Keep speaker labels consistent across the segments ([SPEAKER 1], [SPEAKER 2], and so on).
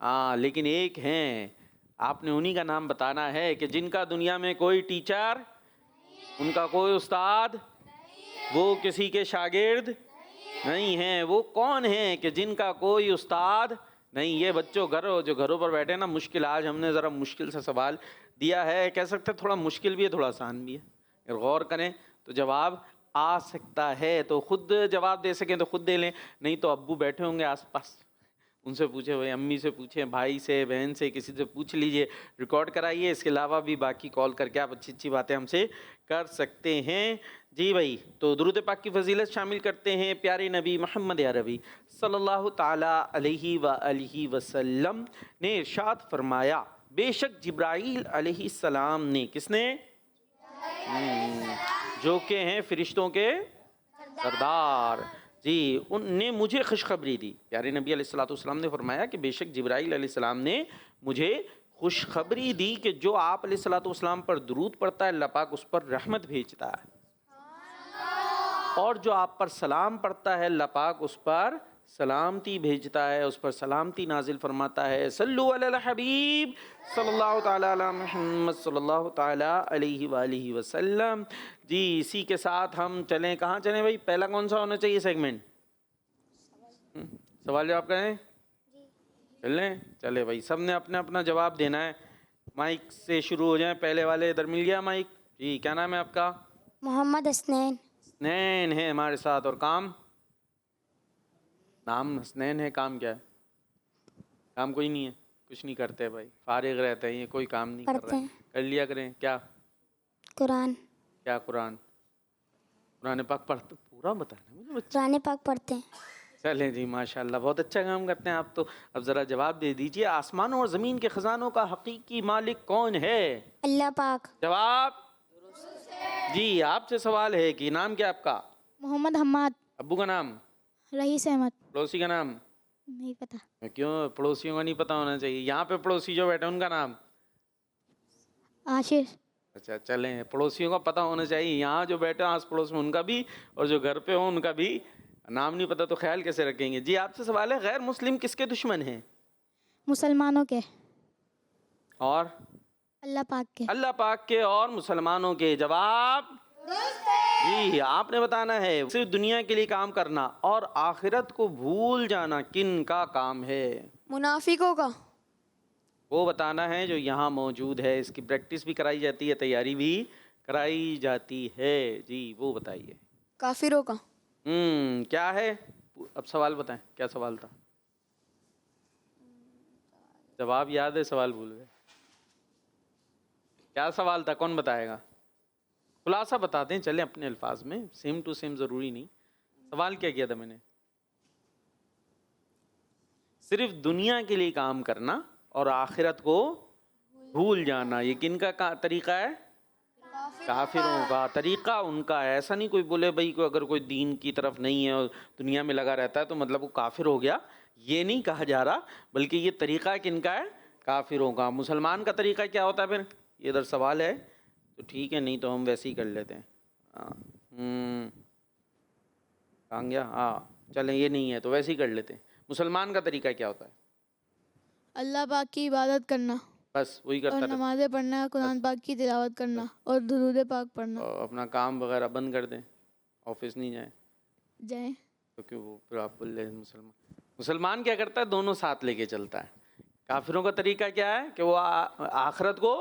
[SPEAKER 1] ہاں لیکن ایک ہیں، آپ نے انہی کا نام بتانا ہے کہ جن کا دنیا میں کوئی ٹیچر، ان کا کوئی استاد، وہ کسی کے شاگرد نہیں ہیں۔ وہ کون ہیں کہ جن کا کوئی استاد نہیں؟ یہ بچوں جو گھروں پر بیٹھے نا، مشکل آج ہم نے ذرا مشکل سے سوال دیا ہے، کہہ سکتے تھوڑا مشکل بھی ہے تھوڑا آسان بھی ہے، اگر غور کریں تو جواب آ سکتا ہے، تو خود جواب دے سکیں تو خود دے لیں، نہیں تو ابو بیٹھے ہوں گے آس پاس، ان سے پوچھیں، بھائی امی سے پوچھیں، بھائی سے، بہن سے، کسی سے پوچھ لیجئے، ریکارڈ کرائیے۔ اس کے علاوہ بھی باقی کال کر کے آپ اچھی اچھی باتیں ہم سے کر سکتے ہیں۔ جی بھائی، تو درود پاک کی فضیلت شامل کرتے ہیں۔ پیارے نبی محمد عربی صلی اللہ تعالی علیہ وآلہ وسلم نے ارشاد فرمایا، بے شک جبرائیل علیہ السلام نے، کس نے؟ جو کہ ہیں فرشتوں کے سردار، جی، ان نے مجھے خوشخبری دی۔ پیارے نبی علیہ الصلوۃ والسلام نے فرمایا کہ بے شک جبرائیل علیہ السلام نے مجھے خوشخبری دی کہ جو آپ علیہ الصلوۃ والسلام پر درود پڑھتا ہے، اللہ پاک اس پر رحمت بھیجتا ہے، اور جو آپ پر سلام پڑھتا ہے، اللہ پاک اس پر سلامتی بھیجتا ہے، اس پر سلامتی نازل فرماتا ہے۔ صلو علی الحبیب صلی اللہ تعالی علی محمد صلی اللہ تعالی علیہ وآلہ وسلم۔ جی، اسی کے ساتھ ہم چلیں، کہاں چلیں بھائی؟ پہلا کون سا ہونا چاہیے سیگمنٹ؟ سوال جواب کریں؟ چلیں، چلے بھائی، سب نے اپنا اپنا جواب دینا ہے۔ مائک سے شروع ہو جائیں، پہلے والے ادھر مل گیا مائک؟ جی، کیا نام ہے آپ کا؟
[SPEAKER 2] محمد حسنین۔
[SPEAKER 1] حسنین ہے ہمارے ساتھ، اور کام؟ نام حسنین ہے، کام کیا ہے؟ کام کوئی نہیں ہے، کچھ نہیں کرتے بھائی، فارغ رہتے ہیں، یہ کوئی کام نہیں کر
[SPEAKER 2] پڑھتے
[SPEAKER 1] رہے
[SPEAKER 2] ہیں
[SPEAKER 1] کر لیا کریں۔ کیا؟
[SPEAKER 2] قرآن۔
[SPEAKER 1] کیا قرآن پاک پڑھتے؟ پورا بتانا مجھے بچہ۔
[SPEAKER 2] قرآن پاک پڑھتے ہیں۔
[SPEAKER 1] چلیں جی، ماشاءاللہ، بہت اچھا کام کرتے ہیں آپ تو۔ اب ذرا جواب دے دیجئے، آسمانوں اور زمین کے خزانوں کا حقیقی مالک کون ہے؟
[SPEAKER 2] اللہ پاک۔
[SPEAKER 1] جواب؟ جی، آپ سے سوال ہے کہ نام کیا آپ کا؟
[SPEAKER 2] محمد حماد۔
[SPEAKER 1] ابو کا نام؟
[SPEAKER 2] رئیس احمد۔
[SPEAKER 1] پڑوسی کا نام؟
[SPEAKER 2] نہیں پتہ۔
[SPEAKER 1] کیوں پڑوسیوں کا نہیں پتہ ہونا چاہیے؟ یہاں پہ پڑوسی جو بیٹھے ان کا نام؟
[SPEAKER 2] عاشر۔
[SPEAKER 1] اچھا، چلیں، پڑوسیوں کا پتہ ہونا چاہیے، یہاں جو بیٹھے ہیں آس پڑوس میں ان کا بھی، اور جو گھر پہ ہوں ان کا بھی نام نہیں پتہ تو خیال کیسے رکھیں گے؟ جی، آپ سے سوال ہے، غیر مسلم کس کے دشمن ہیں؟
[SPEAKER 2] مسلمانوں کے۔
[SPEAKER 1] اور؟
[SPEAKER 2] اللہ پاک کے۔
[SPEAKER 1] اللہ پاک کے اور مسلمانوں کے۔ جواب؟ جی، آپ نے بتانا ہے، صرف دنیا کے لیے کام کرنا اور آخرت کو بھول جانا کن کا کام ہے؟
[SPEAKER 2] منافقوں کا۔
[SPEAKER 1] وہ بتانا ہے جو یہاں موجود ہے، اس کی پریکٹس بھی کرائی جاتی ہے، تیاری بھی کرائی جاتی ہے۔ جی، وہ بتائیے۔
[SPEAKER 2] کافروں کا۔
[SPEAKER 1] کیا ہے؟ اب سوال بتائیں، کیا سوال تھا؟ جواب یاد ہے، سوال بھول گئے؟ کیا سوال تھا؟ کون بتائے گا؟ خلاصہ بتا دیں، چلیں اپنے الفاظ میں، سیم ٹو سیم ضروری نہیں۔ سوال کیا کیا تھا میں نے؟ صرف دنیا کے لیے کام کرنا اور آخرت کو بھول جانا، یہ کن کا طریقہ ہے؟ کافروں کا طریقہ، ان کا ہے۔ ایسا نہیں کوئی بولے بھائی کوئی اگر کوئی دین کی طرف نہیں ہے اور دنیا میں لگا رہتا ہے تو مطلب وہ کافر ہو گیا، یہ نہیں کہا جا رہا، بلکہ یہ طریقہ کن کا ہے؟ کافروں کا۔ مسلمان کا طریقہ کیا ہوتا ہے پھر؟ یہ ادھر سوال ہے تو ٹھیک ہے، نہیں تو ہم ویسے ہی کر لیتے ہیں۔ کہاں گیا؟ ہاں، چلیں، یہ نہیں ہے تو ویسے ہی کر لیتے ہیں۔ مسلمان کا طریقہ کیا ہوتا ہے؟
[SPEAKER 3] اللہ پاک کی عبادت کرنا،
[SPEAKER 1] بس وہی
[SPEAKER 3] اور
[SPEAKER 1] کرتا رہتا،
[SPEAKER 3] نمازیں پڑھنا، قرآن پاک کی تلاوت کرنا، اور درود پاک پڑھنا۔
[SPEAKER 1] اور اپنا کام وغیرہ بند کر دیں، آفس نہیں جائیں،
[SPEAKER 3] جائیں۔
[SPEAKER 1] کیونکہ وہ پھر آپ بول رہے ہیں مسلمان کیا کرتا ہے؟ دونوں ساتھ لے کے چلتا ہے۔ کافروں کا طریقہ کیا ہے کہ وہ آخرت کو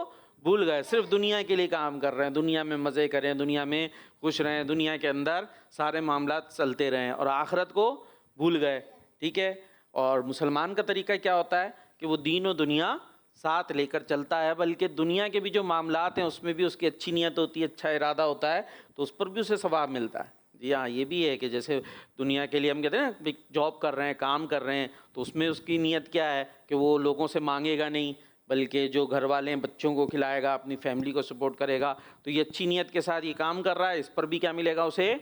[SPEAKER 1] بھول گئے، صرف دنیا کے لیے کام کر رہے ہیں، دنیا میں مزے کریں، دنیا میں خوش رہیں، دنیا کے اندر سارے معاملات چلتے رہیں، اور آخرت کو بھول گئے، ٹھیک ہے؟ اور مسلمان کا طریقہ کیا ہوتا ہے کہ وہ دین و دنیا ساتھ لے کر چلتا ہے، بلکہ دنیا کے بھی جو معاملات ہیں اس میں بھی اس کی اچھی نیت ہوتی ہے، اچھا ارادہ ہوتا ہے، تو اس پر بھی اسے ثواب ملتا ہے۔ جی ہاں، یہ بھی ہے کہ جیسے دنیا کے لیے ہم کہتے ہیں نا جاب کر رہے ہیں، کام کر رہے ہیں، تو اس میں اس کی نیت کیا ہے کہ وہ لوگوں سے مانگے گا نہیں، بلکہ جو گھر والے ہیں بچوں کو کھلائے گا، اپنی فیملی کو سپورٹ کرے گا، تو یہ اچھی نیت کے ساتھ یہ کام کر رہا ہے، اس پر بھی کیا ملے گا؟ اسے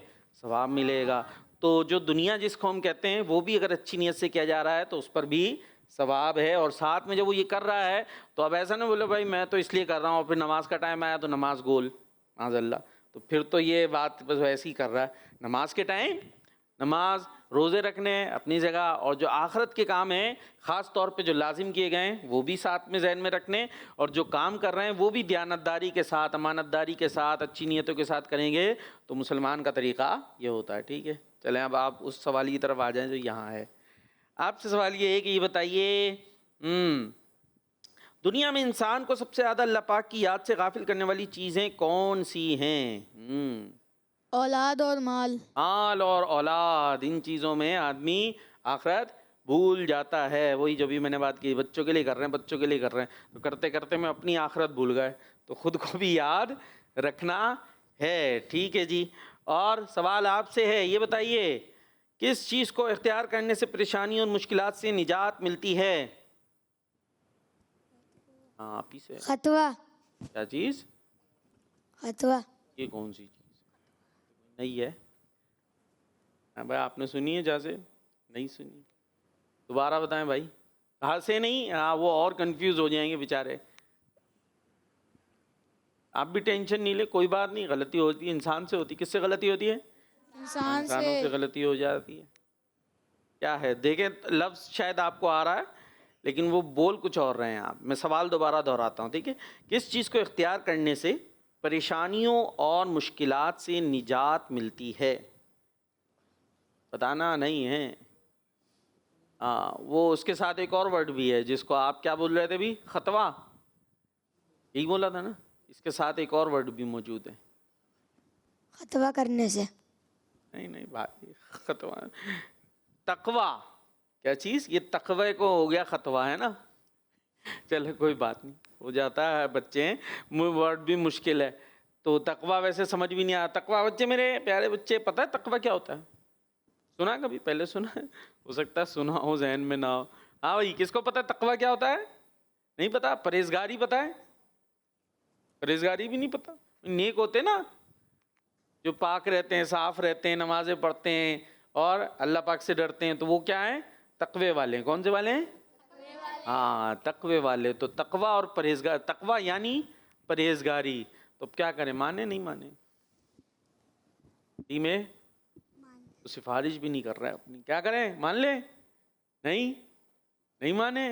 [SPEAKER 1] ثواب ملے گا۔ تو جو دنیا جس کو ہم کہتے ہیں وہ بھی اگر اچھی نیت سے کیا جا رہا ہے تو اس پر بھی ثواب ہے، اور ساتھ میں جب وہ یہ کر رہا ہے تو اب ایسا نہ بولے بھائی میں تو اس لیے کر رہا ہوں، اور پھر نماز کا ٹائم آیا تو نماز گول، معاذ اللہ، تو پھر تو یہ بات بس ویسے ہی کر رہا ہے۔ نماز کے ٹائم نماز روزے رکھنے ہیں اپنی جگہ، اور جو آخرت کے کام ہیں خاص طور پہ جو لازم کیے گئے ہیں وہ بھی ساتھ میں ذہن میں رکھنے، اور جو کام کر رہے ہیں وہ بھی دیانتداری کے ساتھ، امانت داری کے ساتھ، اچھی نیتوں کے ساتھ کریں گے تو مسلمان کا طریقہ یہ ہوتا ہے. ٹھیک ہے، چلیں اب آپ اس سوال کی طرف آ جائیں جو یہاں ہے. آپ سے سوال یہ ہے کہ یہ بتائیے دنیا میں انسان کو سب سے زیادہ اللہ پاک کی یاد سے غافل کرنے والی چیزیں کون سی ہیں؟
[SPEAKER 3] اولاد اور مال.
[SPEAKER 1] مال اور اولاد، ان چیزوں میں آدمی آخرت بھول جاتا ہے. وہی جو بھی میں نے بات کی، بچوں کے لیے کر رہے ہیں، بچوں کے لیے کر رہے ہیں، تو کرتے کرتے میں اپنی آخرت بھول گئے، تو خود کو بھی یاد رکھنا ہے. ٹھیک ہے جی. اور سوال آپ سے ہے، یہ بتائیے کس چیز کو اختیار کرنے سے پریشانیوں اور مشکلات سے نجات ملتی ہے؟ ہاں آپ ہی سے.
[SPEAKER 2] خطوہ.
[SPEAKER 1] کیا چیز؟
[SPEAKER 2] خطوہ.
[SPEAKER 1] یہ کون سی چیز نہیں ہے؟ ہاں بھائی آپ نے سنی ہے جیسے نہیں سنی؟ دوبارہ بتائیں بھائی. ہاں سے نہیں، ہاں وہ اور کنفیوز ہو جائیں گے بیچارے. آپ بھی ٹینشن نہیں لے، کوئی بات نہیں، غلطی ہوتی ہے انسان سے ہوتی ہے. کس سے غلطی ہوتی ہے؟
[SPEAKER 3] انسان
[SPEAKER 1] انسانوں سے غلطی ہو جاتی ہے. کیا ہے دیکھیں، لفظ شاید آپ کو آ رہا ہے لیکن وہ بول کچھ اور رہے ہیں آپ. میں سوال دوبارہ دہراتا ہوں، ٹھیک ہے. کس چیز کو اختیار کرنے سے پریشانیوں اور مشکلات سے نجات ملتی ہے؟ بتانا نہیں ہے. ہاں وہ اس کے ساتھ ایک اور ورڈ بھی ہے جس کو آپ کیا بول رہے تھے بھی؟ خطوہ. یہی بولا تھا نا؟ اس کے ساتھ ایک اور ورڈ بھی موجود ہے.
[SPEAKER 2] خطوہ کرنے سے.
[SPEAKER 1] نہیں بھائی، خطوہ تقوی. کیا چیز؟ یہ تقوی کو ہو گیا خطوہ، ہے نا. چلے کوئی بات نہیں، ہو جاتا ہے، بچے ہیں ورڈ بھی مشکل ہے. تو تقوی ویسے سمجھ بھی نہیں آیا. تقوی بچے میرے پیارے بچے، پتہ ہے تقوی کیا ہوتا ہے؟ سنا کبھی پہلے سنا ہے؟ ہو سکتا ہے سنا ہو ذہن میں نہ ہو. ہاں بھائی کس کو پتہ ہے تقوی کیا ہوتا ہے؟ نہیں پتا؟ پرہیزگاری پتہ ہے؟ پرہیزگاری بھی نہیں پتہ. نیک ہوتے نا جو پاک رہتے ہیں، صاف رہتے ہیں، نمازیں پڑھتے ہیں اور اللہ پاک سے ڈرتے ہیں، تو وہ کیا ہیں؟ تقوی والے. کون سے والے ہیں؟ ہاں تقوی والے. تو تقوی اور پرہیزگار، تقوی یعنی پرہیزگاری. تو کیا کریں، مانے نہیں مانے؟ میں تو سفارش بھی نہیں کر رہا ہے اپنی، کیا کریں؟ مان لیں؟ نہیں مانے؟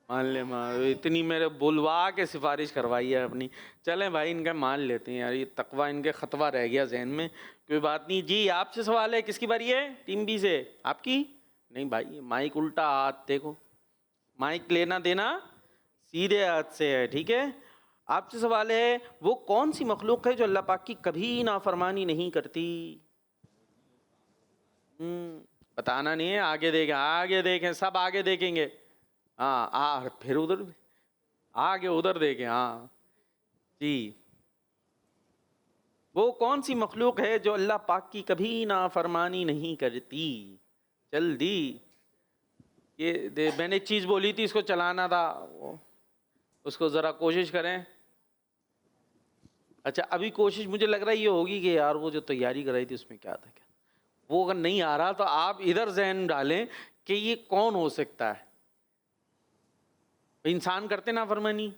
[SPEAKER 1] مان لے. اتنی میرے بلوا کے سفارش کروائی ہے اپنی. چلیں بھائی ان کا مان لیتے ہیں یار، یہ تقوی ان کے خطوہ رہ گیا ذہن میں، کوئی بات نہیں. جی آپ سے سوال ہے، کس کی باری ہے؟ ٹیم بی سے. آپ کی؟ نہیں بھائی مائک الٹا ہاتھ، دیکھو مائک لینا دینا سیدھے ہاتھ سے ہے. ٹھیک ہے. آپ سے سوال ہے، وہ کون سی مخلوق ہے جو اللہ پاک کی کبھی نافرمانی نہیں کرتی؟ بتانا نہیں ہے، آگے دیکھیں سب آگے دیکھیں گے. ہاں پھر ادھر آگے ادھر دیکھیں. ہاں جی، وہ کون سی مخلوق ہے جو اللہ پاک کی کبھی نافرمانی نہیں کرتی؟ جلدی. یہ میں نے ایک چیز بولی تھی، اس کو چلانا تھا، اس کو ذرا کوشش کریں. اچھا ابھی کوشش مجھے لگ رہا ہے یہ ہوگی کہ یار وہ جو تیاری کرائی تھی اس میں کیا تھا، کیا وہ اگر نہیں آ رہا تو آپ ادھر ذہن ڈالیں کہ یہ کون ہو سکتا ہے. انسان کرتے نافرمانی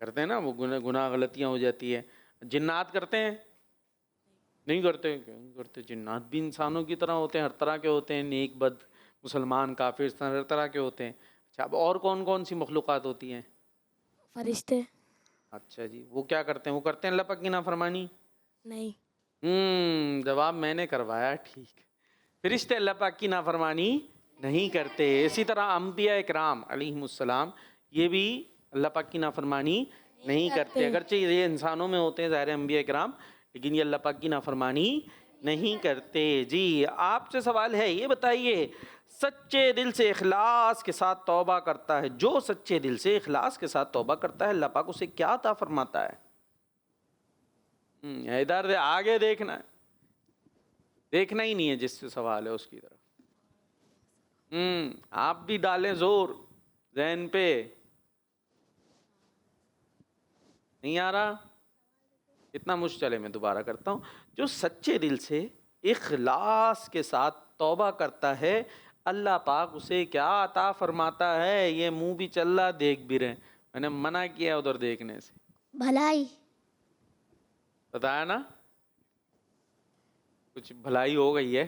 [SPEAKER 1] کرتے ہیں نا، وہ گناہ غلطیاں ہو جاتی ہے. جنات کرتے ہیں؟ نہیں کرتے. کیوں نہیں کرتے؟ جنات بھی انسانوں کی طرح ہوتے ہیں، ہر طرح کے ہوتے ہیں، نیک بد، مسلمان کافر، ہر طرح کے ہوتے ہیں. اچھا اب اور کون سی مخلوقات ہوتی ہیں؟
[SPEAKER 2] فرشتے.
[SPEAKER 1] اچھا جی، وہ کیا کرتے ہیں؟ وہ کرتے ہیں اللہ پاک کی نافرمانی؟
[SPEAKER 2] نہیں.
[SPEAKER 1] جواب میں نے کروایا. ٹھیک. فرشتے اللہ پاک کی نافرمانی نہیں کرتے. اسی طرح انبیاء اکرام علیہم السلام یہ بھی اللہ پاک کی نافرمانی نہیں کرتے. اگرچہ یہ انسانوں میں ہوتے ہیں ظاہر انبیاء اکرام، لیکن یہ اللہ پاک کی نافرمانی نہیں کرتے. جی آپ سے سوال ہے، یہ بتائیے سچے دل سے اخلاص کے ساتھ توبہ کرتا ہے، جو سچے دل سے اخلاص کے ساتھ توبہ کرتا ہے اللہ پاک اسے کیا عطا فرماتا ہے؟ ادھر آگے دیکھنا ہے، دیکھنا ہی نہیں ہے جس سے سوال ہے اس کی طرف. آپ بھی ڈالیں زور ذہن پہ. نہیں آ رہا؟ اتنا مشکل ہے. میں دوبارہ کرتا ہوں، جو سچے دل سے اخلاص کے ساتھ توبہ کرتا ہے اللہ پاک اسے کیا عطا فرماتا ہے؟ یہ منہ بھی چل رہا، دیکھ بھی رہے. میں نے منع کیا ادھر دیکھنے سے.
[SPEAKER 2] بھلائی.
[SPEAKER 1] بتایا نا. کچھ بھلائی ہو گئی ہے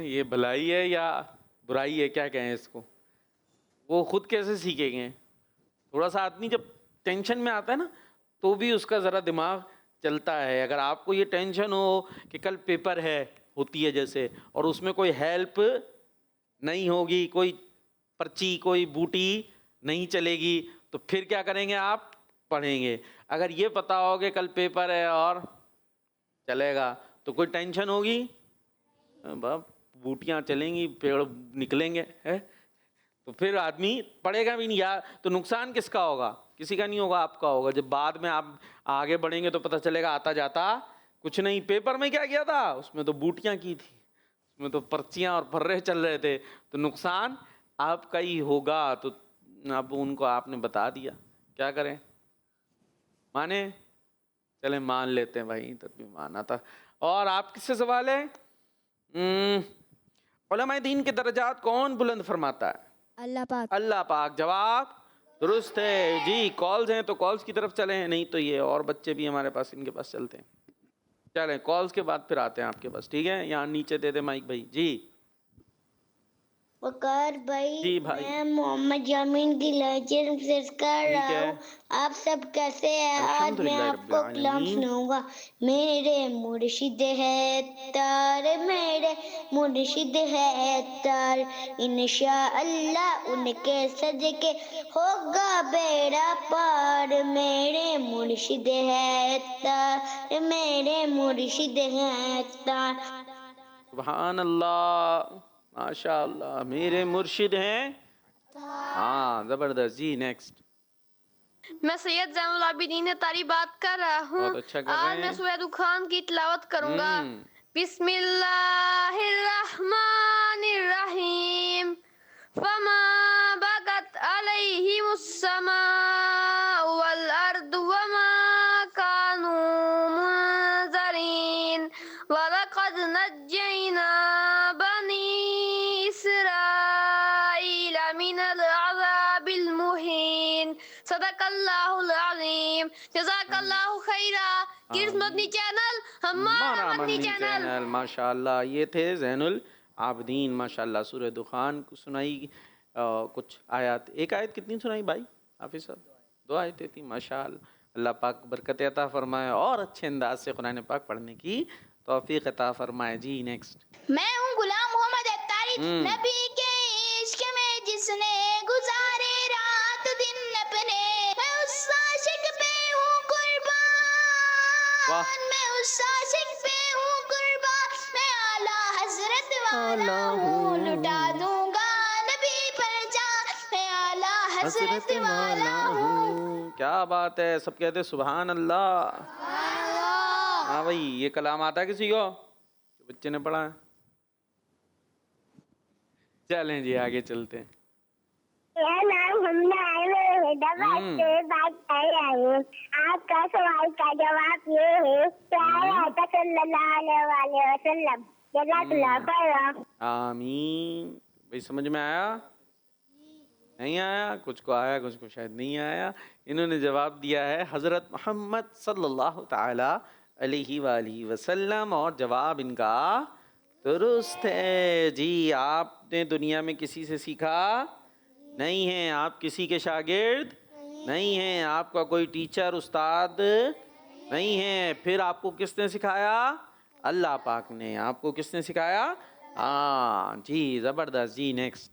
[SPEAKER 1] یہ بھلائی ہے یا برائی ہے, کیا کہیں اس کو, وہ خود کیسے سیکھیں گے؟ تھوڑا سا آدمی جب ٹینشن میں آتا ہے نا تو بھی اس کا ذرا دماغ چلتا ہے. اگر آپ کو یہ ٹینشن ہو کہ کل پیپر ہوتی ہے جیسے, اور اس میں کوئی ہیلپ نہیں ہوگی, کوئی پرچی کوئی بوٹی نہیں چلے گی, تو پھر کیا کریں گے آپ؟ پڑھیں گے. اگر یہ پتا ہو کہ کل پیپر ہے اور چلے گا تو کوئی ٹینشن ہوگی؟ باپ بوٹیاں چلیں گی, پیڑ نکلیں گے, تو پھر آدمی پڑھے گا بھی نہیں. یا تو نقصان کس کا ہوگا؟ کسی کا نہیں ہوگا, آپ کا ہوگا. جب بعد میں آپ آگے بڑھیں گے تو پتہ چلے گا آتا جاتا کچھ نہیں. پیپر میں کیا کیا تھا؟ اس میں تو بوٹیاں کی تھی, اس میں تو پرچیاں اور پھرے چل رہے تھے, تو نقصان آپ کا ہی ہوگا. تو اب ان کو آپ نے بتا دیا, کیا کریں؟ مانے؟ چلیں مان لیتے ہیں بھائی, تب بھی مانا تھا. اور آپ کس سے سوال ہے؟ علماء دین کے درجات کون بلند فرماتا ہے؟
[SPEAKER 3] اللہ پاک.
[SPEAKER 1] اللہ پاک. جواب درست ہے جی. کالز ہیں تو کالز کی طرف چلیں, نہیں تو یہ اور بچے بھی ہمارے پاس, ان کے پاس چلتے ہیں. چلیں کالز کے بعد پھر آتے ہیں آپ کے پاس, ٹھیک ہے؟ یہاں نیچے دے دے مائک بھائی. جی
[SPEAKER 4] وقار بھائی,
[SPEAKER 1] جی بھائی,
[SPEAKER 4] میں محمد جامین کی لہجے سے کر
[SPEAKER 1] ٹھیک
[SPEAKER 4] رہا
[SPEAKER 1] ہے.
[SPEAKER 4] ہوں. آپ سب کیسے ہیں؟ آج میں
[SPEAKER 1] الحمدللہ
[SPEAKER 4] آپ
[SPEAKER 1] رب
[SPEAKER 4] کو کلام
[SPEAKER 1] العالمین.
[SPEAKER 4] سناؤں گا. میرے مرشد ہے تار, میرے مرشد ہے تار, انشاءاللہ ان کے صدقے ہوگا بیڑا پار. میرے مرشد ہے تار, میرے مرشد ہے تار.
[SPEAKER 1] سبحان اللہ, ماشاء اللہ, میرے مرشد ہیں. ہاں زبردست جی. نیکسٹ.
[SPEAKER 5] میں سید زین العابدین تاری بات کر رہا ہوں.
[SPEAKER 1] بہت اچھا کر
[SPEAKER 5] آج
[SPEAKER 1] رہے
[SPEAKER 5] میں
[SPEAKER 1] ہیں.
[SPEAKER 5] سورہ دخان کی تلاوت کروں گا. بسم اللہ الرحمن الرحیم. فما بغت علیہم السماء والارض وما كانوا منذرین ولقد نجینا بنی اسرائیل من العذاب المہین. صدق اللہ العظیم. جزاک اللہ خیرہ. کڈز مدنی چینل ہمارا مدنی چینل.
[SPEAKER 1] ماشاء اللہ. یہ تھے زین العابدین ماشاء اللہ. سورہ دخان سنائی کچھ آیات. ایک آیت کتنی سنائی بھائی حافظ صاحب؟ 2 آیتیں تھیں. ماشاء اللہ, اللہ پاک برکت عطا فرمائے اور اچھے انداز سے قرآن پاک پڑھنے کی توفیق عطا فرمائے. جی نیکسٹ.
[SPEAKER 4] میں ہوں غلام محمد اتاری, نبی کے عشق میں جس نے گزارے رات دن اپنے, میں اس عاشق پہ ہوں قربان, میں اس عاشق پہ ہوں قربان. میں اعلیٰ حضرت والا ہوں, لٹا دوں گا نبی پر جان. میں اعلیٰ حضرت والا ہوں.
[SPEAKER 1] کیا بات ہے, سب کہتے سبحان اللہ. ہاں بھائی, یہ کلام آتا ہے کسی کو؟ بچے نے پڑھا ہے. چلیں جی آگے چلتے ہیں.
[SPEAKER 4] بات کر رہا ہوں. آپ کا سوال کا جواب یہ ہے کہ صلی اللہ علیہ وسلم. جزاک اللہ خیر.
[SPEAKER 1] آمین. بھائی سمجھ میں آیا؟ نہیں آیا؟ کچھ کو آیا, کچھ کو شاید نہیں آیا. انہوں نے جواب دیا ہے حضرت محمد صلی اللہ تعالی علیہ وآلہ وسلم, اور جواب ان کا درست ہے جی. آپ نے دنیا میں کسی سے سیکھا نہیں ہے, آپ کسی کے شاگرد نہیں ہیں, آپ کا کوئی ٹیچر استاد نہیں ہے. پھر آپ کو کس نے سکھایا؟ اللہ پاک نے. آپ کو کس نے سکھایا؟ ہاں جی زبردست. جی نیکسٹ.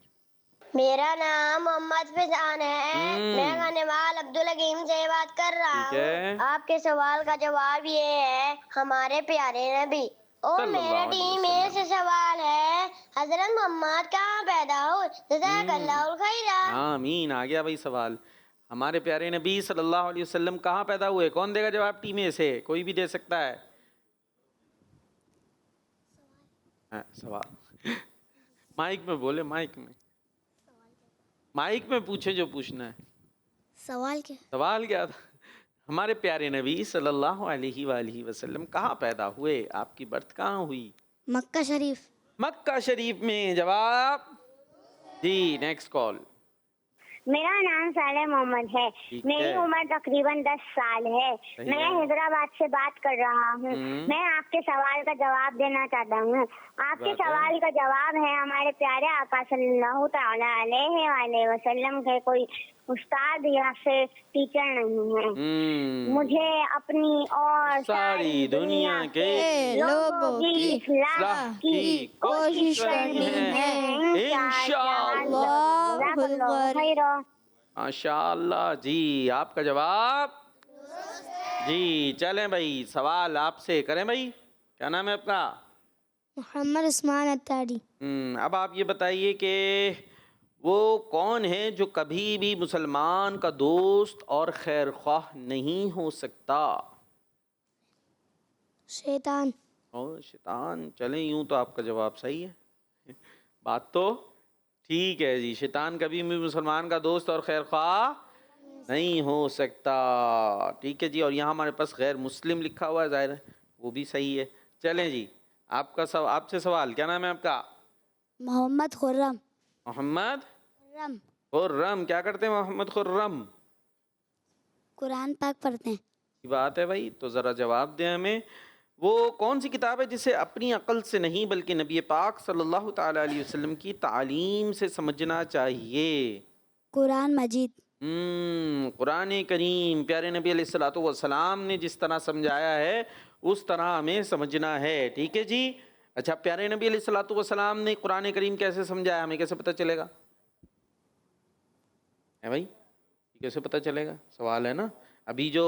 [SPEAKER 4] میرا نام محمد فضان ہے, میں غنیوال عبدالحکیم سے بات کر رہا ہوں. آپ کے سوال کا جواب یہ ہے ہمارے پیارے نبی. اور میرا ٹیم اے سے سوال ہے حضرت محمد کہاں پیدا ہوئے؟ جزاک اللہ الخیر.
[SPEAKER 1] آمین. آ گیا بھائی سوال. ہمارے پیارے نبی صلی اللہ علیہ وسلم کہاں پیدا ہوئے؟ کون دے گا جواب ٹیم اے سے؟ کوئی بھی دے سکتا ہے. سوال مائک میں بولے, مائک میں, مائک میں پوچھے جو پوچھنا ہے.
[SPEAKER 2] سوال کیا؟
[SPEAKER 1] سوال کیا تھا؟ ہمارے پیارے نبی صلی اللہ علیہ وآلہ وسلم کہاں پیدا ہوئے؟ آپ کی برتھ کہاں ہوئی؟
[SPEAKER 2] مکہ شریف.
[SPEAKER 1] مکہ شریف میں. جواب جی نیکسٹ کال.
[SPEAKER 4] میرا نام صالح محمد ہے.
[SPEAKER 1] ٹھیک
[SPEAKER 4] میری
[SPEAKER 1] ہے.
[SPEAKER 4] عمر تقریباً 10 سال ہے.
[SPEAKER 1] صحیح
[SPEAKER 4] میں
[SPEAKER 1] ہے.
[SPEAKER 4] حیدرآباد سے بات کر رہا ہوں. میں آپ کے سوال کا جواب دینا چاہتا ہوں. آپ کے
[SPEAKER 1] بات ہے.
[SPEAKER 4] سوال کا جواب ہے ہمارے پیارے آقا صلی اللہ تعالی علیہ وآلہ وسلم کے کوئی استاد یا پھر ٹیچر نہیں ہے. مجھے اپنی اور
[SPEAKER 1] ساری دنیا کے
[SPEAKER 4] لوگوں کی اصلاح کی کوشش کرنی ہے انشاءاللہ.
[SPEAKER 1] ماشاء اللہ. جی آپ کا جواب. جی چلیں بھائی سوال آپ سے کریں بھائی. کیا نام ہے آپ کا؟
[SPEAKER 2] محمد عثمان اتاری.
[SPEAKER 1] اب آپ یہ بتائیے کہ وہ کون ہے جو کبھی بھی مسلمان کا دوست اور خیر خواہ نہیں ہو سکتا؟
[SPEAKER 2] شیطان.
[SPEAKER 1] شیطان. چلیں یوں تو آپ کا جواب صحیح ہے. بات تو ٹھیک ہے جی. شیطان کبھی بھی مسلمان کا دوست اور خیر خواہ نہیں ہو سکتا. ٹھیک ہے جی. اور یہاں ہمارے پاس غیر مسلم لکھا ہوا ہے، ظاہر ہے وہ بھی صحیح ہے. چلیں جی آپ سے سوال. کیا نام ہے آپ کا؟
[SPEAKER 2] محمد خرم.
[SPEAKER 1] محمد
[SPEAKER 2] خرم.
[SPEAKER 1] خرم. کیا کرتے ہیں محمد خرم؟
[SPEAKER 2] قرآن پاک پڑھتے ہیں.
[SPEAKER 1] کی بات ہے بھائی. تو ذرا جواب دیں ہمیں. وہ کون سی کتاب ہے جسے اپنی عقل سے نہیں بلکہ نبی پاک صلی اللہ تعالی علیہ وسلم کی تعلیم سے سمجھنا چاہیے؟
[SPEAKER 2] قرآن مجید.
[SPEAKER 1] قرآن کریم. پیارے نبی علیہ الصلوۃ والسلام نے جس طرح سمجھایا ہے اس طرح ہمیں سمجھنا ہے. ٹھیک ہے جی. اچھا پیارے نبی علیہ الصلوۃ والسلام نے قرآن کریم کیسے سمجھایا ہمیں کیسے پتہ چلے گا؟ ہے بھائی کیسے پتہ چلے گا؟ سوال ہے نا. ابھی جو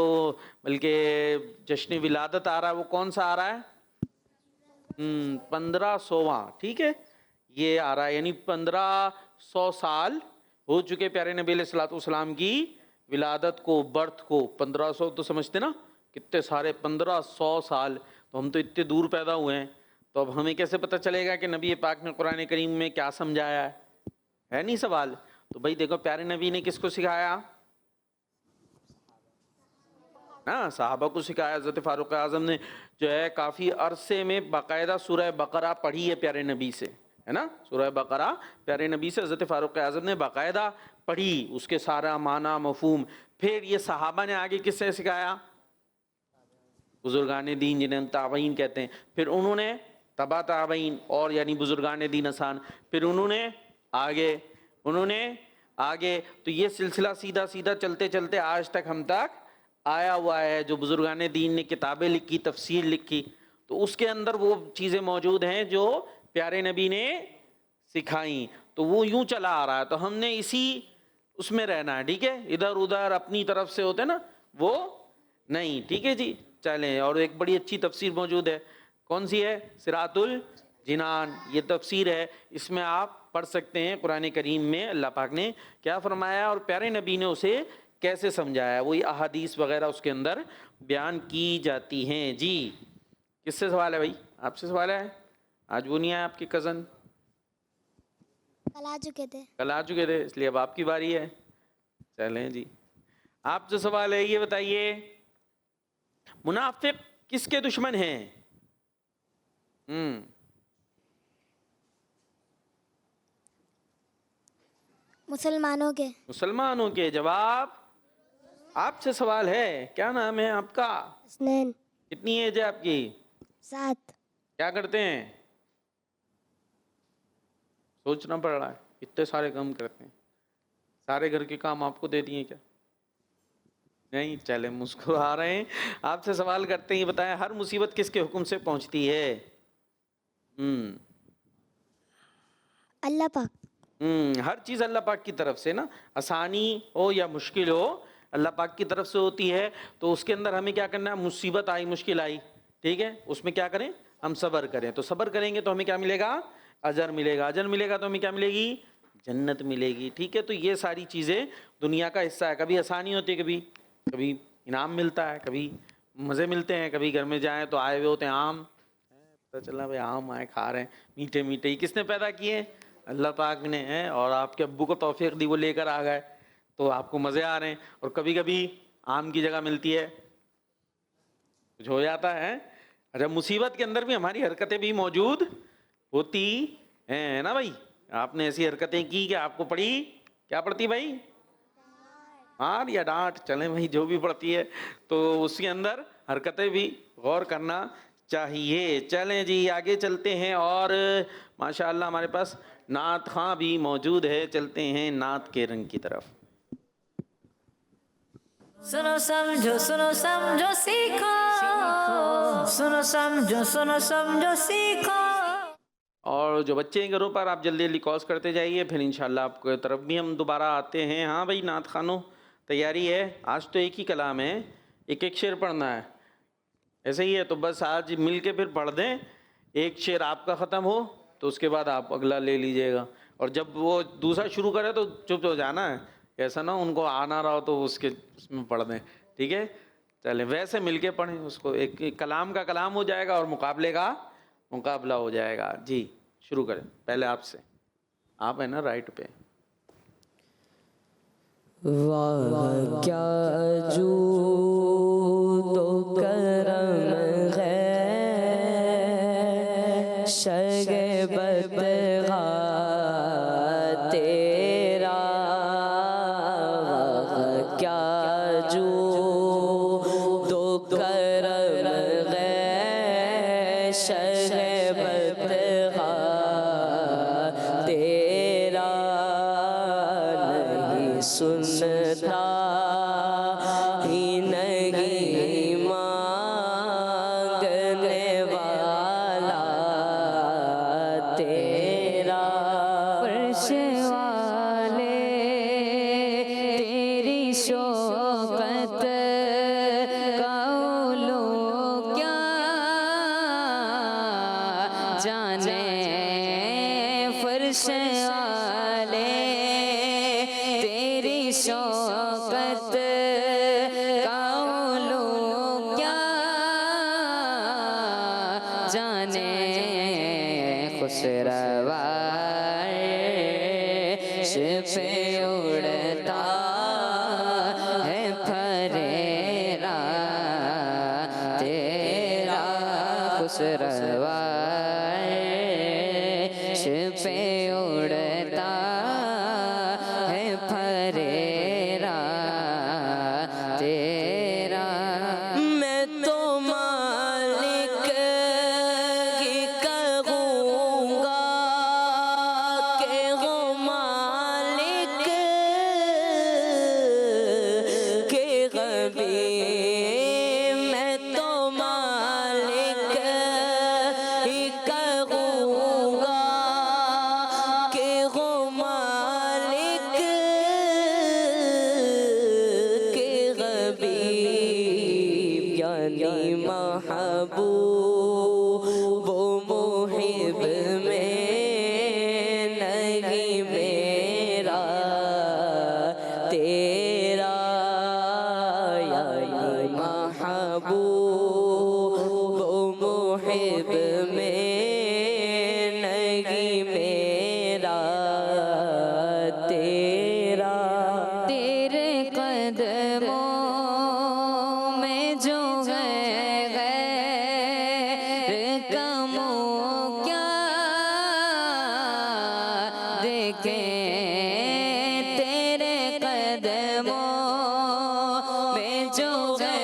[SPEAKER 1] بلکہ جشن ولادت آ رہا ہے وہ کون سا آ رہا ہے؟ 1500واں. ٹھیک ہے یہ آ رہا ہے، یعنی 1500 سال ہو چکے پیارے نبی علیہ الصلوۃ والسلام کی ولادت کو، برتھ کو. 1500 تو سمجھتے نا کتنے سارے 1500 سال. تو ہم تو اتنے دور پیدا ہوئے ہیں، تو اب ہمیں کیسے پتہ چلے گا کہ نبی پاک نے قرآن کریم میں کیا سمجھایا ہے نہیں سوال. تو بھائی دیکھو پیارے نبی نے کس کو سکھایا نا؟ صحابہ کو سکھایا. حضرت فاروق اعظم نے جو ہے کافی عرصے میں باقاعدہ سورہ بقرہ پڑھی ہے پیارے نبی سے، ہے نا. سورہ بقرہ پیارے نبی سے حضرت فاروق اعظم نے باقاعدہ پڑھی، اس کے سارا معنی مفہوم. پھر یہ صحابہ نے آگے کس سے سکھایا؟ بزرگان دین جنہیں ہم تابعین کہتے ہیں. پھر انہوں نے تبع تابعین اور یعنی بزرگان دین آسان. پھر انہوں نے آگے تو یہ سلسلہ سیدھا سیدھا چلتے چلتے آج تک ہم تک آیا ہوا ہے. جو بزرگان دین نے کتابیں لکھی، تفسیر لکھی، تو اس کے اندر وہ چیزیں موجود ہیں جو پیارے نبی نے سکھائیں. تو وہ یوں چلا آ رہا ہے، تو ہم نے اسی اس میں رہنا ہے. ٹھیک ہے ادھر ادھر اپنی طرف سے ہوتے نا وہ نہیں. ٹھیک ہے جی چلیں. اور ایک بڑی اچھی تفسیر موجود ہے. کون سی ہے؟ صراط الجنان. یہ تفسیر ہے، اس میں آپ پڑھ سکتے ہیں قرآن کریم میں اللہ پاک نے کیا فرمایا اور پیارے نبی نے اسے کیسے سمجھایا. وہی احادیث وغیرہ اس کے اندر بیان کی جاتی ہیں. جی کس سے سوال ہے بھائی؟ آپ سے سوال ہے. آج وہ نہیں آیا آپ کے کزن؟
[SPEAKER 2] کل آ چکے تھے.
[SPEAKER 1] کل آ چکے تھے، اس لیے اب آپ کی باری ہے. چلیں جی آپ جو سوال ہے یہ بتائیے منافق کس کے دشمن ہیں؟
[SPEAKER 2] مسلمانوں کے.
[SPEAKER 1] مسلمانوں کے. جواب آپ سے سوال ہے. کیا نام ہے آپ کا؟
[SPEAKER 2] حسنین.
[SPEAKER 1] کتنی ایج ہے آپ کی؟
[SPEAKER 2] 7.
[SPEAKER 1] کیا کرتے ہیں؟ سوچنا پڑ رہا ہے. اتنے سارے کام کرتے ہیں. سارے گھر کے کام آپ کو دے دیے کیا؟ نہیں. چلے مسکرا رہے ہیں. آپ سے سوال کرتے ہیں یہ بتائیں ہر مصیبت کس کے حکم سے پہنچتی ہے؟
[SPEAKER 2] اللہ پاک.
[SPEAKER 1] ہر چیز اللہ پاک کی طرف سے نا، آسانی ہو یا مشکل ہو اللہ پاک کی طرف سے ہوتی ہے. تو اس کے اندر ہمیں کیا کرنا ہے؟ مصیبت آئی، مشکل آئی، ٹھیک ہے، اس میں کیا کریں؟ ہم صبر کریں. تو صبر کریں گے تو ہمیں کیا ملے گا؟ اجر ملے گا. اجر ملے گا تو ہمیں کیا ملے گی؟ جنت ملے گی. ٹھیک ہے. تو یہ ساری چیزیں دنیا کا حصہ ہے. کبھی آسانی ہوتی ہے، کبھی انعام ملتا ہے، کبھی مزے ملتے ہیں. کبھی گھر میں جائیں تو آئے ہوئے ہوتے ہیں آم، پتہ چلا بھائی آم آئے کھا رہے ہیں میٹھے میٹھے. یہ کس نے پیدا کیے؟ اللہ پاک نے ہیں. اور آپ کے ابو کو توفیق دی وہ لے کر آ گئے تو آپ کو مزے آ رہے ہیں. اور کبھی کبھی آم کی جگہ ملتی ہے کچھ ہو جاتا ہے. اچھا مصیبت کے اندر بھی ہماری حرکتیں بھی موجود ہوتی ہیں نا بھائی. آپ نے ایسی حرکتیں کی کہ آپ کو پڑی، کیا پڑتی بھائی؟ مار یا ڈانٹ چلیں بھائی جو بھی پڑتی ہے تو اس کے اندر حرکتیں بھی غور کرنا چاہیے. چلیں جی آگے چلتے ہیں اور ماشاءاللہ ہمارے پاس نعت خواں بھی موجود ہے. چلتے ہیں نعت کے رنگ کی طرف.
[SPEAKER 6] سنو سمجھو سیکھو سنو سمجھو سیکھو.
[SPEAKER 1] اور جو بچے ہیں گھروں پر آپ جلدی جلدی کالز کرتے جائیے, پھر انشاءاللہ آپ کو طرف بھی ہم دوبارہ آتے ہیں. ہاں بھائی نعت خوانوں تیاری ہے؟ آج تو ایک ہی کلام ہے, ایک ایک شعر پڑھنا ہے. ایسے ہی ہے تو بس آج مل کے پھر پڑھ دیں. ایک شعر آپ کا ختم ہو تو اس کے بعد آپ اگلا لے لیجئے گا, اور جب وہ دوسرا شروع کرے تو چپ ہو جانا ہے, ایسا نہ ان کو آنا رہا ہو تو اس میں پڑھ دیں. ٹھیک ہے چلیں ویسے مل کے پڑھیں اس کو, ایک کلام کا کلام ہو جائے گا اور مقابلے کا مقابلہ ہو جائے گا. جی شروع کریں, پہلے آپ سے. آپ ہیں نا رائٹ پہ.
[SPEAKER 7] واہ کیا جود و کرم ہے شگبت تیرا, واہ کیا جود و کرم ہے شگبت تیرا, نہیں سنتا ہی نہیں مانگنے والا تیرا, فرش والے تیری شوقت قولوں کیا جانے, فرش والے تیری شوقت قولوں کیا جانے, خسروا عرش پہ اڑتا ہے پھریرا تیرا, خسروا عرش پہ اڑتا ہے پھریرا تیرا. میں تو مالک ہی کہوں گا کہ وہ مالک کے غبی, میں تو مالک ہی کہوں گا کہ وہ مالک کے غبی, یعنی محبوب و محب میں نہیں میرا تیرا, یعنی محبوب و محب میں نہیں میرا تیرا. تیرے قدموں میں جو ہے غیر کموں کیا دیکھیں, تیرے قدموں میں جو ہے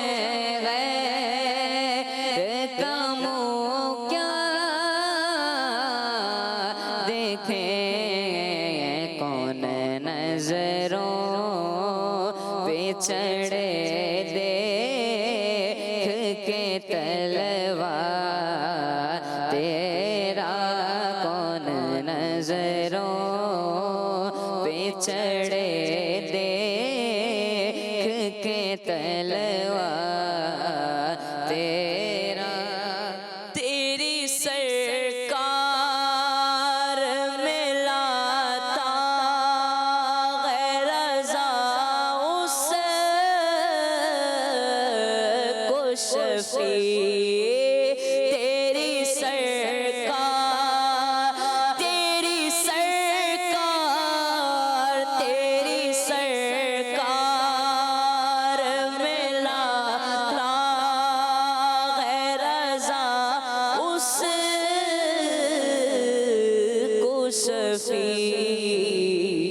[SPEAKER 7] غیر کموں کیا دیکھیں, کون نظروں پہ چڑھے دیکھ کے تلوا تیرا, کون نظروں پہ چڑھے دیکھ کے تلوا تیرا. تیری سرکار میں لاتا غیر رضا اس کو شفیع, تیری سرکار, تیری سرکار, تیری سرکار میں لاتا غیر رضا اس کو شفیع,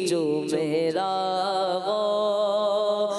[SPEAKER 7] جو میرا غوث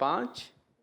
[SPEAKER 1] 5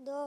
[SPEAKER 1] 2।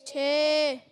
[SPEAKER 3] 6।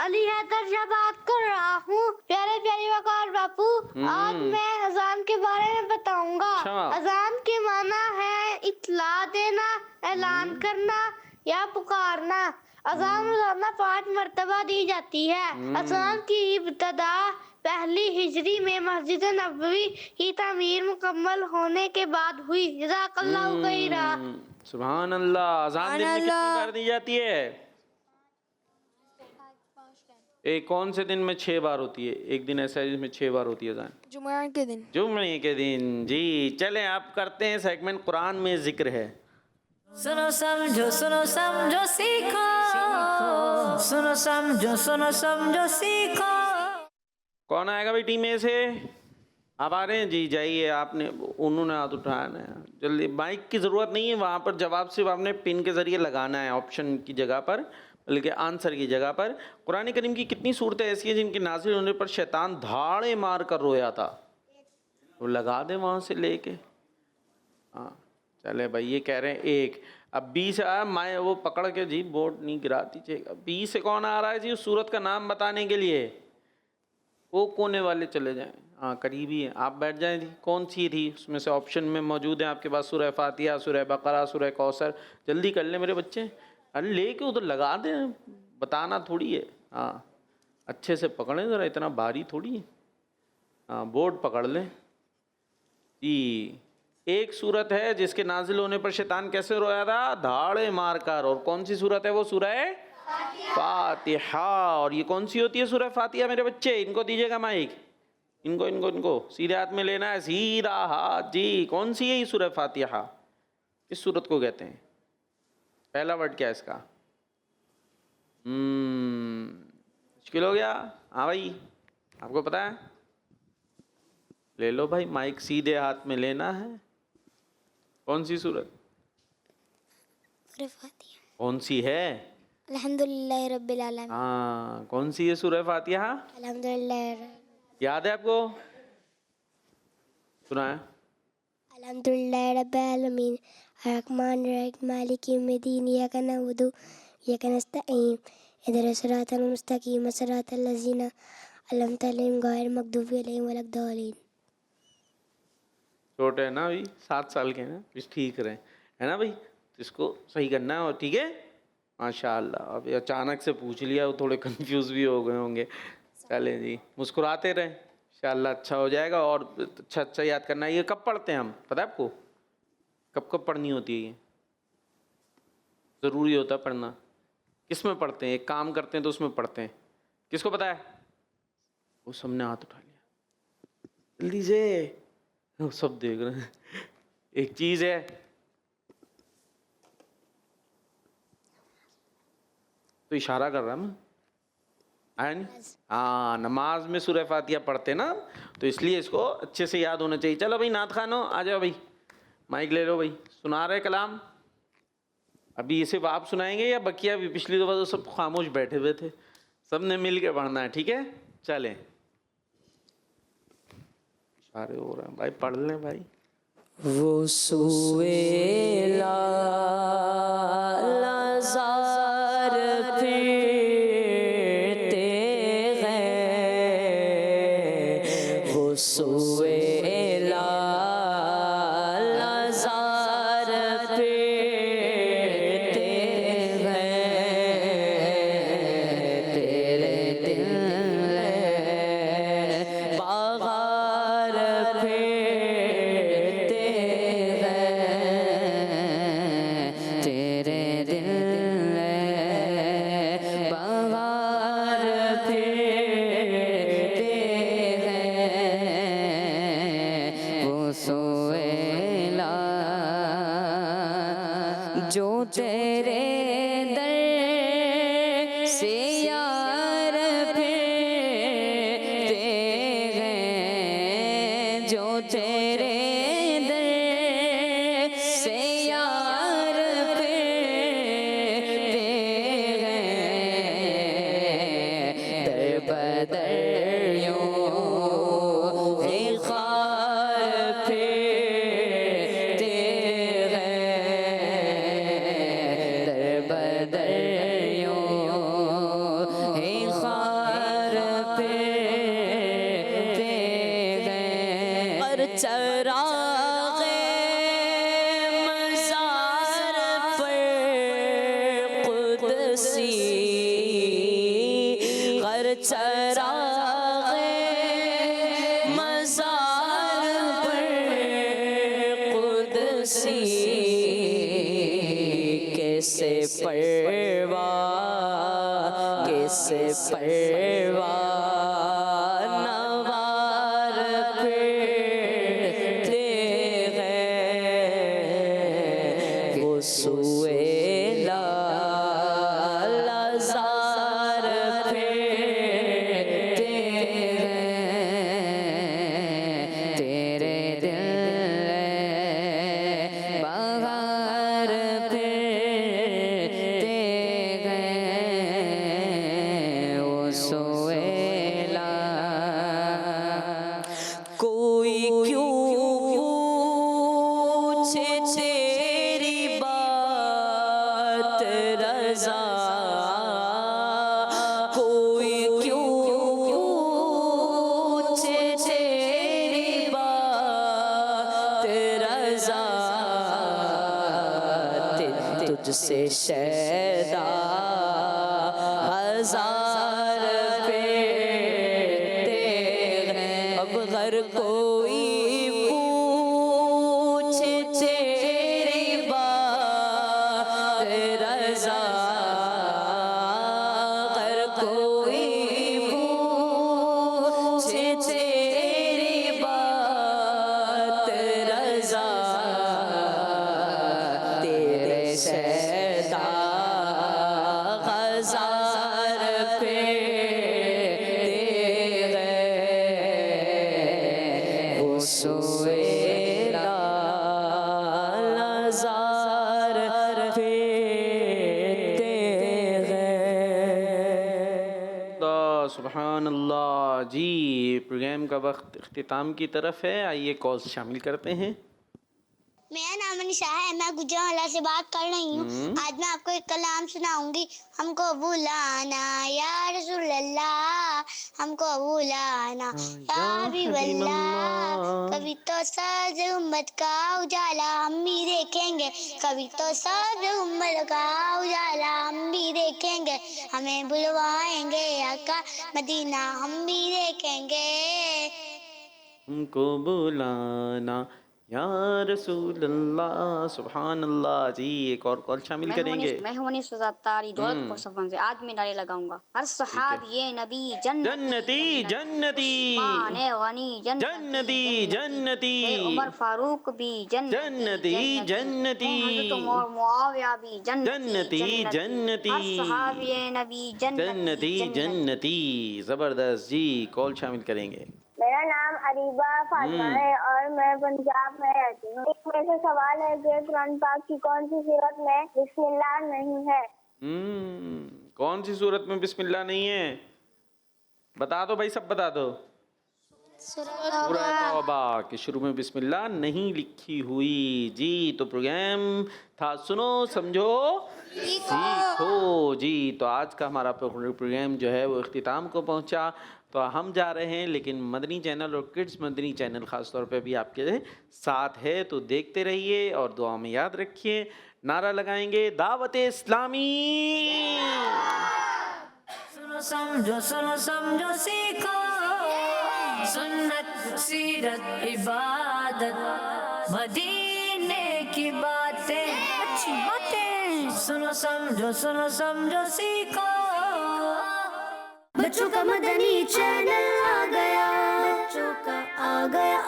[SPEAKER 4] علی حیدر شاہ بات کر رہا ہوں. پیارے پیارے وقار باپو, آج میں اذان کے بارے میں بتاؤں گا. اذان کے معنی ہے اطلاع دینا, اعلان کرنا یا پکارنا. اذان روزانہ 5 مرتبہ دی جاتی ہے. اذان کی ابتدا پہلی ہجری میں مسجد نبوی کی تعمیر مکمل ہونے کے بعد ہوئی. جزاک اللہ خیرا.
[SPEAKER 1] سبحان اللہ. اذان دن میں کتنی بار دی جاتی ہے؟ ایک کون سے دن میں 6 بار ہوتی ہے؟ ایک دن ایسا ہے جس میں 6 بار ہوتی ہے اذان.
[SPEAKER 3] جمعہ کے دن.
[SPEAKER 1] جمعے کے دن. جی چلیں آپ کرتے ہیں سیگمنٹ قرآن میں ذکر ہے.
[SPEAKER 6] سنو سمجھو سیکھو, سنو سمجھو سیکھو.
[SPEAKER 1] کون آئے گا بھائی ٹیم اے سے؟ آپ آ رہے ہیں؟ جی جائیے. آپ نے, انہوں نے ہاتھ اٹھایا نا. جلدی, مائک کی ضرورت نہیں ہے وہاں پر. جواب صرف آپ نے پن کے ذریعے لگانا ہے, آپشن کی جگہ پر بلکہ آنسر کی جگہ پر. قرآن کریم کی کتنی صورتیں ایسی ہیں جن کے نازل ہونے پر شیطان دھاڑے مار کر رویا تھا؟ وہ لگا دیں وہاں سے لے کے. ہاں چلے بھائی, یہ کہہ رہے ہیں 1. اب 20 سے آیا میں وہ پکڑ کے, جی بورڈ نہیں گرا دیجیے گا. 20 سے کون آ رہا ہے جی اس صورت کا نام بتانے کے لیے؟ وہ کونے والے چلے جائیں. ہاں قریبی ہیں, آپ بیٹھ جائیں. جی کون سی تھی اس میں سے؟ آپشن میں موجود ہیں آپ کے پاس سورہ فاتحہ, سورہ بقرہ, سورہ کوثر. جلدی کر لیں میرے بچے. ارے لے کے ادھر لگا دیں, بتانا تھوڑی ہے. ہاں اچھے سے پکڑیں ذرا, اتنا بھاری تھوڑی ہے. ہاں بورڈ پکڑ لیں. جی ایک صورت ہے جس کے نازل ہونے پر شیطان کیسے رویا تھا؟ دھاڑے مار کر. اور کون سی صورت ہے وہ؟ سورہ فاتحہ. اور یہ کون سی ہوتی ہے سورہ فاتحہ میرے بچے؟ ان کو دیجیے گا مائک. ان کو سیدھے ہاتھ میں لینا ہے, سیدھا ہاتھ. جی کون سی ہے یہ سورہ فاتحہ؟ اس صورت کو کہتے ہیں. پہلا ورڈ کیا ہے اس کا؟ مشکل ہو گیا. ہاں بھائی آپ کو پتا ہے؟ لے لو بھائی مائک, سیدھے ہاتھ میں لینا ہے. کون سی صورت؟ کون سی ہے؟
[SPEAKER 2] الحمدللہ رب العالمین.
[SPEAKER 1] ہاں کون سی ہے سورہ فاتحہ؟
[SPEAKER 2] الحمدللہ.
[SPEAKER 1] یاد ہے آپ کو؟ سنا ہے؟
[SPEAKER 2] الحمدللہ رب العالمین الرحمن الرحیم مالک یوم الدین ایاک نعبد و ایاک نستعین اہدنا الصراط المستقیم صراط الذین انعمت علیہم غیر المغضوب علیہم ولا الضالین.
[SPEAKER 1] چھوٹے ہیں نا ابھی, 7 سال کے ہیں نا, کچھ ٹھیک رہے ہے نا بھائی. اس کو صحیح کرنا ہے. اور ٹھیک ہے ماشاء اللہ. اب اچانک سے پوچھ لیا, وہ تھوڑے کنفیوز بھی ہو گئے ہوں گے. چلیں جی مسکراتے رہیں, انشاءاللہ اچھا ہو جائے گا. اور اچھا یاد کرنا ہے. یہ کب پڑھتے ہیں ہم, پتہ ہے آپ کو کب پڑھنی ہوتی ہے؟ یہ ضروری ہوتا ہے پڑھنا. کس میں پڑھتے ہیں؟ ایک کام کرتے ہیں تو اس میں پڑھتے ہیں. کس کو پتہ ہے؟ وہ سب نے ہاتھ اٹھا لیا, جلدی سے, سب دیکھ رہے ہیں. ایک چیز ہے, تو اشارہ کر رہا میں آیا نہیں. ہاں نماز میں سورہ فاتحہ پڑھتے نا, تو اس لیے اس کو اچھے سے یاد ہونا چاہیے. چلو بھائی نعت خوانو آ جاؤ بھائی, مائک لے لو بھائی. سنا رہے کلام ابھی یہ صرف آپ سنائیں گے یا بقیہ بھی؟ پچھلی دفعہ تو سب خاموش بیٹھے ہوئے تھے, سب نے مل کے پڑھنا ہے. ٹھیک ہے چلیں. اشارے ہو رہے ہیں بھائی, پڑھ لیں بھائی.
[SPEAKER 7] وہ سویلا لازار پھرتے ہیں, وہ سویلا لازار پھرتے ہیں, تیرے دل باغار پھرتے ہیں, تیرے دل باغار پھرتے ہیں. وہ سویلا جو تیرے در سے یار پھرتے ہیں, جو تیرے در سے یار پھرتے ہیں, در بدر یوں خار پھرتے ہیں, در چراغ مزار پر قدسی کیسے پرواہ کیسے پرواہ نوار پھرتے ہیں وہ سوئے لازار پھرتے ہیں تیرے دل بغار پھرتے ہیں وہ سویلا کوئی کیوں پوچھے تیری بات رضا کوئی کیوں پوچھے تیری بات رضا تجھ سے شیدا ہزار پھرتے ہیں اب غر کوئی پوچھے تیری بات رضا غر کوئی پوچھے تیری بات رضا تیرے شیدا ہزار پھرتے ہیں وہ سویلا لازار پھرتے ہیں
[SPEAKER 1] اللہ سبحان اللہ جی پروگرام کا وقت اختتام کی طرف ہے. آئیے کالز شامل کرتے ہیں.
[SPEAKER 4] میرا نام انشا ہے. میں گجرانوالہ سے بات کر رہی ہوں. آج میں آپ کو ایک کلام سناؤں گی. ہم کو بلانا یا رسول اللہ, ہم کو بلانا یا حبیب اللہ. کبھی تو سر امت کا اجالا ہم بھی دیکھیں گے, کبھی تو سر امت کا اجالا ہم بھی دیکھیں گے. ہمیں بلوائیں گے آقا مدینہ ہم بھی دیکھیں گے.
[SPEAKER 1] ہم کو بلانا یا رسول اللہ سبحان اللہ جی. ایک اور کال شامل کریں گے.
[SPEAKER 8] میں ہوں منیش تاری دولت پور صفن سے. آج میں نعرے لگاؤں گا ہر صحابی یہ نبی
[SPEAKER 1] جنتی جنتی
[SPEAKER 8] عثمان غنی
[SPEAKER 1] جنتی جنتی
[SPEAKER 8] عمر فاروق بھی
[SPEAKER 1] جنتی جنتی
[SPEAKER 8] حضرت معاویہ بھی
[SPEAKER 1] جنتی جنتی
[SPEAKER 8] ہر صحابی یہ نبی
[SPEAKER 1] جنتی جنتی. زبردست جی. کال شامل کریں گے.
[SPEAKER 4] میرا نام اریبہ فاطمہ ہے اور میں پنجاب میں رہتی ہوں. ایک میرے سے سوال ہے کہ قرآن پاک کی کون سی صورت میں بسم اللہ نہیں ہے؟
[SPEAKER 1] کون سی صورت میں بسم اللہ نہیں ہے؟ بتا دو بھائی, سب بتا دو. سورہ توبہ کے شروع میں بسم اللہ نہیں لکھی ہوئی جی. تو پروگرام تھا سنو سمجھو سیکھو جی. تو آج کا ہمارا پروگرام جو ہے وہ اختتام کو پہنچا. تو ہم جا رہے ہیں, لیکن مدنی چینل اور کڈز مدنی چینل خاص طور پہ بھی آپ کے ساتھ ہے. تو دیکھتے رہیے اور دعا میں یاد رکھیے. نعرہ لگائیں گے دعوت اسلامی.
[SPEAKER 6] سنو سمجھو سیکھو سنت سیرت عبادت مدینے کی باتیں اچھی باتیں. سنو سمجھو سیکھو.
[SPEAKER 2] بچوں کا مدنی چینل آ گیا, بچوں کا آ گیا